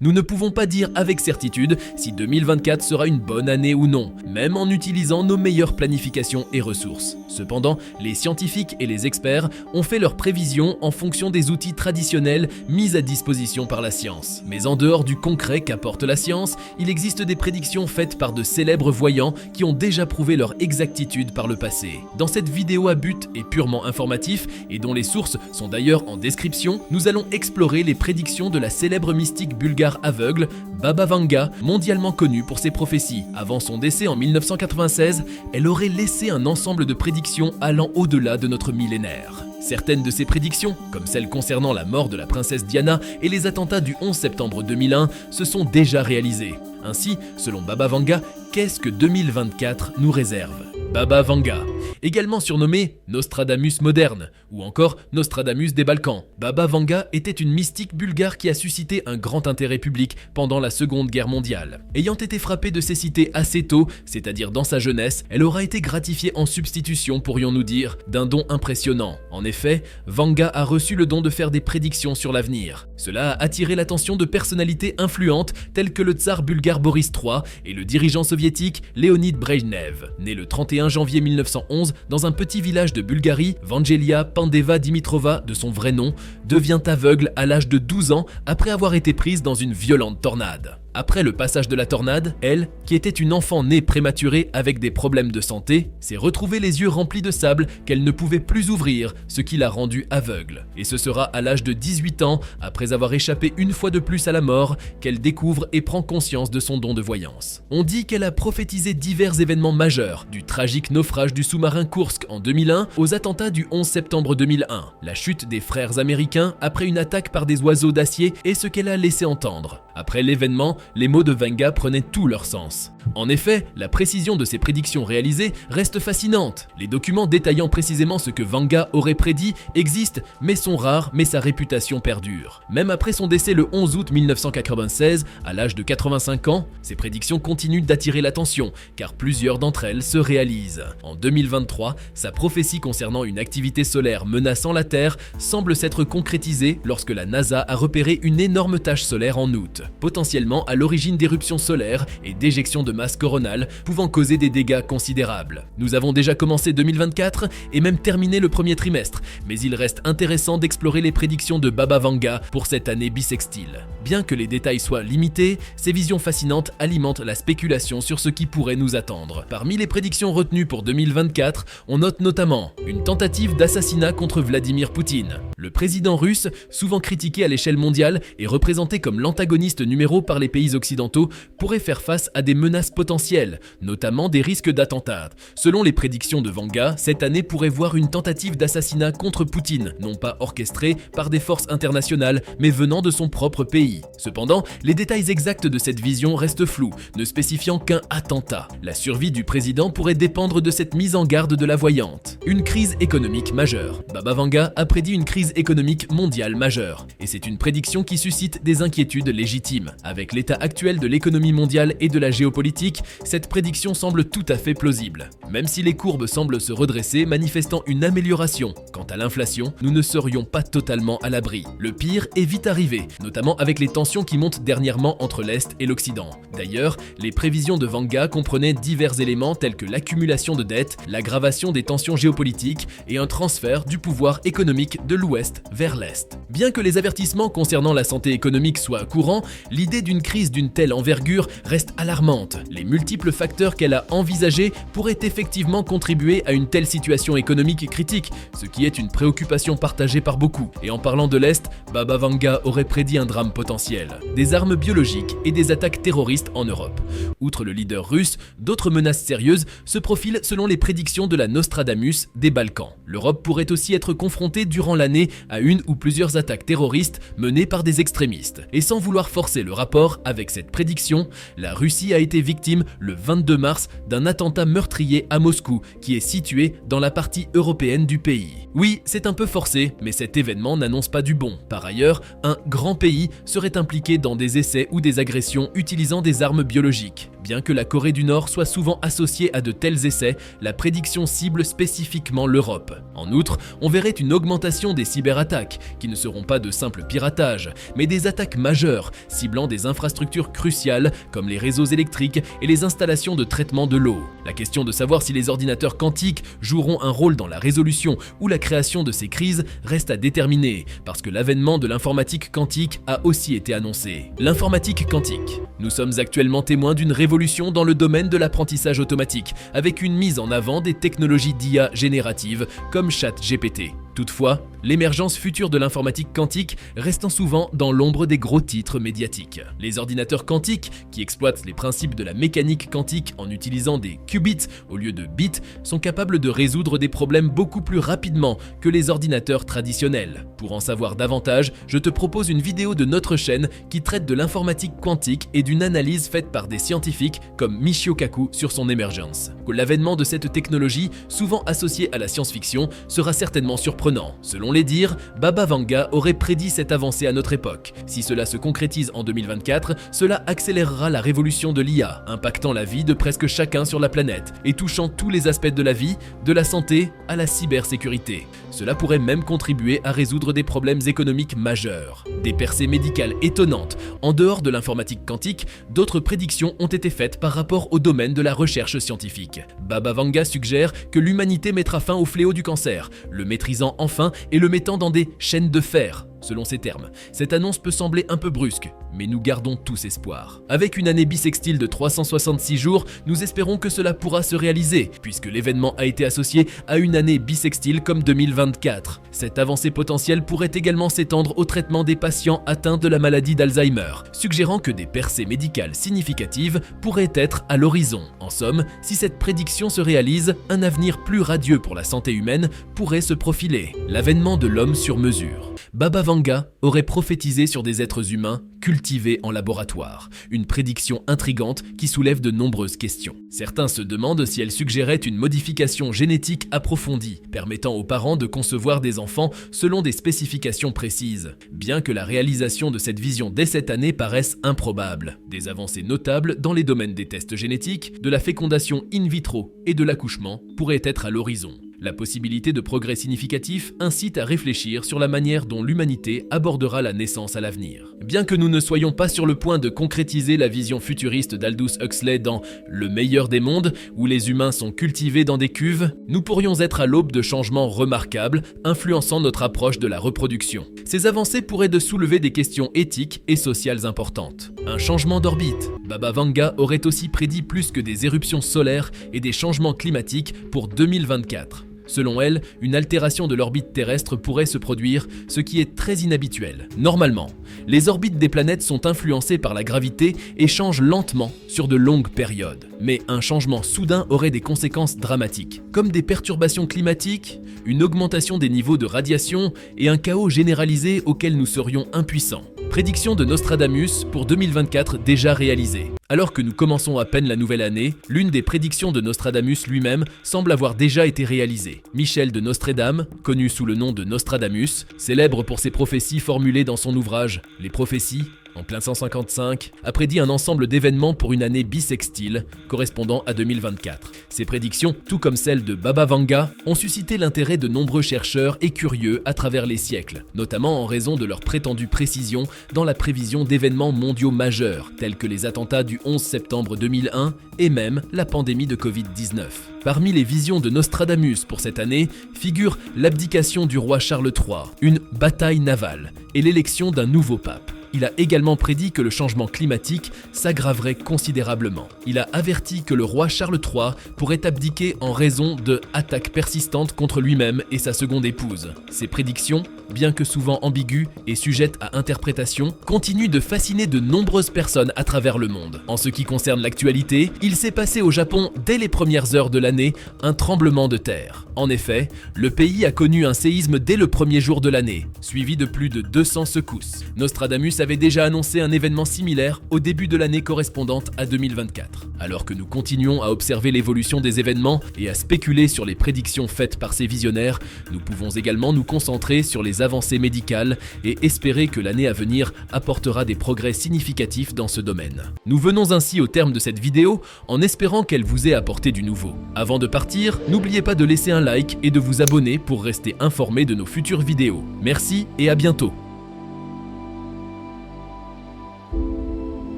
Nous ne pouvons pas dire avec certitude si 2024 sera une bonne année ou non, même en utilisant nos meilleures planifications et ressources. Cependant, les scientifiques et les experts ont fait leurs prévisions en fonction des outils traditionnels mis à disposition par la science. Mais en dehors du concret qu'apporte la science, il existe des prédictions faites par de célèbres voyants qui ont déjà prouvé leur exactitude par le passé. Dans cette vidéo à but et purement informatif, et dont les sources sont d'ailleurs en description, nous allons explorer les prédictions de la célèbre mystique bulgare aveugle, Baba Vanga, mondialement connue pour ses prophéties. Avant son décès en 1996, elle aurait laissé un ensemble de prédictions allant au-delà de notre millénaire. Certaines de ces prédictions, comme celle concernant la mort de la princesse Diana et les attentats du 11 septembre 2001, se sont déjà réalisées. Ainsi, selon Baba Vanga, qu'est-ce que 2024 nous réserve ? Baba Vanga, également surnommé Nostradamus moderne ou encore Nostradamus des Balkans. Baba Vanga était une mystique bulgare qui a suscité un grand intérêt public pendant la Seconde Guerre mondiale. Ayant été frappée de cécité assez tôt, c'est-à-dire dans sa jeunesse, elle aura été gratifiée en substitution, pourrions-nous dire, d'un don impressionnant. En effet, Vanga a reçu le don de faire des prédictions sur l'avenir. Cela a attiré l'attention de personnalités influentes telles que le tsar bulgare Boris III et le dirigeant soviétique Leonid Brejnev. Né le 31 janvier 1911 dans un petit village de Bulgarie, Vangelia Pandeva Dimitrova, de son vrai nom, devient aveugle à l'âge de 12 ans après avoir été prise dans une violente tornade. Après le passage de la tornade, elle, qui était une enfant née prématurée avec des problèmes de santé, s'est retrouvée les yeux remplis de sable qu'elle ne pouvait plus ouvrir, ce qui l'a rendue aveugle. Et ce sera à l'âge de 18 ans, après avoir échappé une fois de plus à la mort, qu'elle découvre et prend conscience de son don de voyance. On dit qu'elle a prophétisé divers événements majeurs, du tragique naufrage du sous-marin Kursk en 2001 aux attentats du 11 septembre 2001. La chute des frères américains après une attaque par des oiseaux d'acier est ce qu'elle a laissé entendre. Après l'événement, les mots de Vanga prenaient tout leur sens. En effet, la précision de ces prédictions réalisées reste fascinante. Les documents détaillant précisément ce que Vanga aurait prédit existent, mais sont rares, mais sa réputation perdure. Même après son décès le 11 août 1996, à l'âge de 85 ans, ces prédictions continuent d'attirer l'attention, car plusieurs d'entre elles se réalisent. En 2023, sa prophétie concernant une activité solaire menaçant la Terre semble s'être concrétisée lorsque la NASA a repéré une énorme tache solaire en août, potentiellement à l'origine d'éruptions solaires et d'éjections de masse coronale pouvant causer des dégâts considérables. Nous avons déjà commencé 2024 et même terminé le premier trimestre, mais il reste intéressant d'explorer les prédictions de Baba Vanga pour cette année bissextile. Bien que les détails soient limités, ces visions fascinantes alimentent la spéculation sur ce qui pourrait nous attendre. Parmi les prédictions retenues pour 2024, on note notamment une tentative d'assassinat contre Vladimir Poutine. Le président russe, souvent critiqué à l'échelle mondiale et représenté comme l'antagoniste numéro par les pays occidentaux, pourrait faire face à des menaces potentielles, notamment des risques d'attentats. Selon les prédictions de Vanga, cette année pourrait voir une tentative d'assassinat contre Poutine, non pas orchestrée par des forces internationales, mais venant de son propre pays. Cependant, les détails exacts de cette vision restent flous, ne spécifiant qu'un attentat. La survie du président pourrait dépendre de cette mise en garde de la voyante. Une crise économique majeure. Baba Vanga a prédit une crise économique mondiale majeure, et c'est une prédiction qui suscite des inquiétudes légitimes. Avec l'état actuel de l'économie mondiale et de la géopolitique, cette prédiction semble tout à fait plausible. Même si les courbes semblent se redresser, manifestant une amélioration. Quant à l'inflation, nous ne serions pas totalement à l'abri. Le pire est vite arrivé, notamment avec les tensions qui montent dernièrement entre l'Est et l'Occident. D'ailleurs, les prévisions de Vanga comprenaient divers éléments tels que l'accumulation de dettes, l'aggravation des tensions géopolitiques et un transfert du pouvoir économique de l'Ouest vers l'Est. Bien que les avertissements concernant la santé économique soient courants, l'idée d'une crise d'une telle envergure reste alarmante. Les multiples facteurs qu'elle a envisagés pourraient effectivement contribuer à une telle situation économique critique, ce qui est une préoccupation partagée par beaucoup. Et en parlant de l'Est, Baba Vanga aurait prédit un drame potentiel, des armes biologiques et des attaques terroristes en Europe. Outre le leader russe, d'autres menaces sérieuses se profilent selon les prédictions de la Nostradamus des Balkans. L'Europe pourrait aussi être confrontée durant l'année à une ou plusieurs attaques terroristes menées par des extrémistes. Et sans vouloir forcer le rapport avec cette prédiction, la Russie a été victime le 22 mars d'un attentat meurtrier à Moscou, qui est situé dans la partie européenne du pays. Oui, c'est un peu forcé, mais cet événement n'annonce pas du bon. Par ailleurs, un grand pays serait impliqué dans des essais ou des agressions utilisant des armes biologiques. Bien que la Corée du Nord soit souvent associée à de tels essais, la prédiction cible spécifiquement l'Europe. En outre, on verrait une augmentation des cyberattaques, qui ne seront pas de simple piratage, mais des attaques majeures, ciblant des infrastructures cruciales comme les réseaux électriques et les installations de traitement de l'eau. La question de savoir si les ordinateurs quantiques joueront un rôle dans la résolution ou la création de ces crises reste à déterminer, parce que l'avènement de l'informatique quantique a aussi été annoncé. L'informatique quantique. Nous sommes actuellement témoins d'une révolution dans le domaine de l'apprentissage automatique, avec une mise en avant des technologies d'IA génératives comme ChatGPT. Toutefois, l'émergence future de l'informatique quantique restant souvent dans l'ombre des gros titres médiatiques. Les ordinateurs quantiques, qui exploitent les principes de la mécanique quantique en utilisant des qubits au lieu de bits, sont capables de résoudre des problèmes beaucoup plus rapidement que les ordinateurs traditionnels. Pour en savoir davantage, je te propose une vidéo de notre chaîne qui traite de l'informatique quantique et d'une analyse faite par des scientifiques comme Michio Kaku sur son émergence. L'avènement de cette technologie, souvent associée à la science-fiction, sera certainement surprenant. Selon les dires, Baba Vanga aurait prédit cette avancée à notre époque. Si cela se concrétise en 2024, cela accélérera la révolution de l'IA, impactant la vie de presque chacun sur la planète et touchant tous les aspects de la vie, de la santé à la cybersécurité. Cela pourrait même contribuer à résoudre des problèmes économiques majeurs. Des percées médicales étonnantes. En dehors de l'informatique quantique, d'autres prédictions ont été faites par rapport au domaine de la recherche scientifique. Baba Vanga suggère que l'humanité mettra fin au fléau du cancer, le maîtrisant enfin et le mettant dans des chaînes de fer. Selon ces termes, cette annonce peut sembler un peu brusque, mais nous gardons tous espoir. Avec une année bissextile de 366 jours, nous espérons que cela pourra se réaliser, puisque l'événement a été associé à une année bissextile comme 2024. Cette avancée potentielle pourrait également s'étendre au traitement des patients atteints de la maladie d'Alzheimer, suggérant que des percées médicales significatives pourraient être à l'horizon. En somme, si cette prédiction se réalise, un avenir plus radieux pour la santé humaine pourrait se profiler. L'avènement de l'homme sur mesure. Baba Vanga aurait prophétisé sur des êtres humains cultivés en laboratoire, une prédiction intrigante qui soulève de nombreuses questions. Certains se demandent si elle suggérait une modification génétique approfondie, permettant aux parents de concevoir des enfants selon des spécifications précises. Bien que la réalisation de cette vision dès cette année paraisse improbable, des avancées notables dans les domaines des tests génétiques, de la fécondation in vitro et de l'accouchement pourraient être à l'horizon. La possibilité de progrès significatifs incite à réfléchir sur la manière dont l'humanité abordera la naissance à l'avenir. Bien que nous ne soyons pas sur le point de concrétiser la vision futuriste d'Aldous Huxley dans Le meilleur des mondes, où les humains sont cultivés dans des cuves, nous pourrions être à l'aube de changements remarquables, influençant notre approche de la reproduction. Ces avancées pourraient de soulever des questions éthiques et sociales importantes. Un changement d'orbite. Baba Vanga aurait aussi prédit plus que des éruptions solaires et des changements climatiques pour 2024. Selon elle, une altération de l'orbite terrestre pourrait se produire, ce qui est très inhabituel. Normalement, les orbites des planètes sont influencées par la gravité et changent lentement sur de longues périodes. Mais un changement soudain aurait des conséquences dramatiques, comme des perturbations climatiques, une augmentation des niveaux de radiation et un chaos généralisé auquel nous serions impuissants. Prédiction de Nostradamus pour 2024 déjà réalisée. Alors que nous commençons à peine la nouvelle année, l'une des prédictions de Nostradamus lui-même semble avoir déjà été réalisée. Michel de Nostredame, connu sous le nom de Nostradamus, célèbre pour ses prophéties formulées dans son ouvrage « Les prophéties », en plein 155, a prédit un ensemble d'événements pour une année bissextile, correspondant à 2024. Ces prédictions, tout comme celles de Baba Vanga, ont suscité l'intérêt de nombreux chercheurs et curieux à travers les siècles, notamment en raison de leur prétendue précision dans la prévision d'événements mondiaux majeurs, tels que les attentats du 11 septembre 2001 et même la pandémie de Covid-19. Parmi les visions de Nostradamus pour cette année figure l'abdication du roi Charles III, une bataille navale et l'élection d'un nouveau pape. Il a également prédit que le changement climatique s'aggraverait considérablement. Il a averti que le roi Charles III pourrait abdiquer en raison de attaques persistantes contre lui-même et sa seconde épouse. Ces prédictions, bien que souvent ambiguës et sujettes à interprétation, continuent de fasciner de nombreuses personnes à travers le monde. En ce qui concerne l'actualité, il s'est passé au Japon dès les premières heures de l'année un tremblement de terre. En effet, le pays a connu un séisme dès le premier jour de l'année, suivi de plus de 200 secousses. Nostradamus avait déjà annoncé un événement similaire au début de l'année correspondante à 2024. Alors que nous continuons à observer l'évolution des événements et à spéculer sur les prédictions faites par ces visionnaires, nous pouvons également nous concentrer sur les des avancées médicales et espérer que l'année à venir apportera des progrès significatifs dans ce domaine. Nous venons ainsi au terme de cette vidéo en espérant qu'elle vous ait apporté du nouveau. Avant de partir, n'oubliez pas de laisser un like et de vous abonner pour rester informé de nos futures vidéos. Merci et à bientôt.